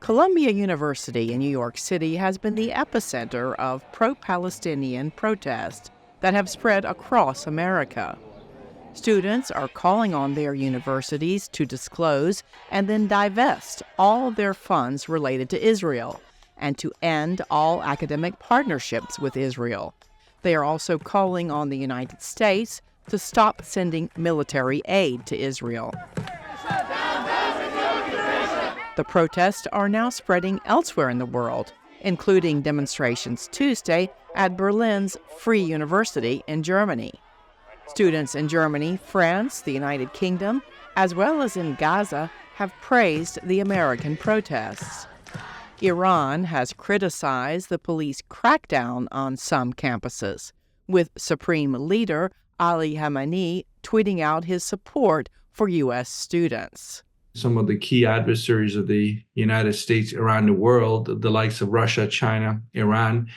Columbia University in New York City has been the epicenter of pro-Palestinian protests that have spread across America. Students are calling on their universities to disclose and then divest all their funds related to Israel and to end all academic partnerships with Israel. They are also calling on the United States to stop sending military aid to Israel. The protests are now spreading elsewhere in the world, including demonstrations Tuesday at Berlin's Free University in Germany. Students in Germany, France, the United Kingdom, as well as in Gaza, have praised the American protests. Iran has criticized the police crackdown on some campuses, with Supreme Leader Ali Khamenei tweeting out his support for U.S. students. Some of the key adversaries of the United States around the world, the likes of Russia, China, Iran,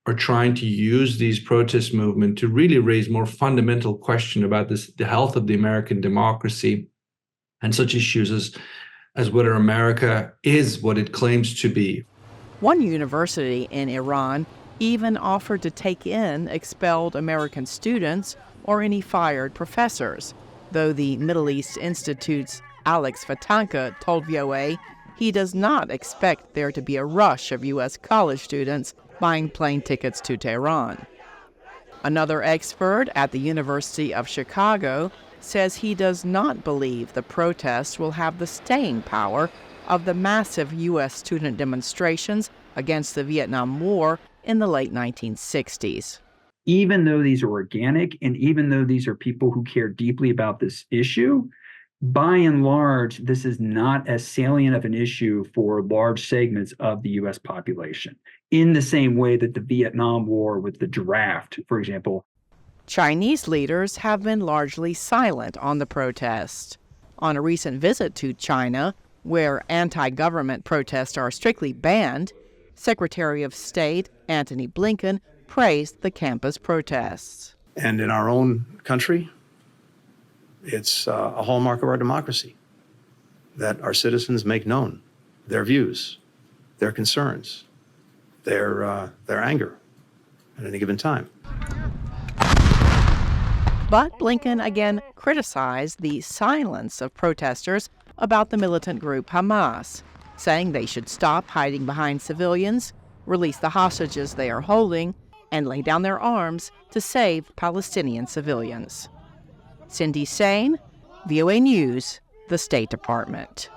are trying to use these protest movements to really raise more fundamental questions about the health of the American democracy and such issues as whether America is what it claims to be. One university in Iran even offered to take in expelled American students or any fired professors, though the Middle East Institute's Alex Vatanka told VOA he does not expect there to be a rush of U.S. college students buying plane tickets to Tehran. Another expert at the University of Chicago says he does not believe the protests will have the staying power of the massive U.S. student demonstrations against the Vietnam War in the late 1960s. Even though these are organic, and even though these are people who care deeply about this issue, by and large, this is not as salient of an issue for large segments of the U.S. population, in the same way that the Vietnam War with the draft, for example. Chinese leaders have been largely silent on the protest. On a recent visit to China, where anti-government protests are strictly banned, Secretary of State Antony Blinken praised the campus protests. And in our own country, it's a hallmark of our democracy that our citizens make known their views, their concerns, their anger at any given time. But Blinken again criticized the silence of protesters about the militant group Hamas, saying they should stop hiding behind civilians, release the hostages they are holding, and lay down their arms to save Palestinian civilians. Cindy Saine, VOA News, the State Department.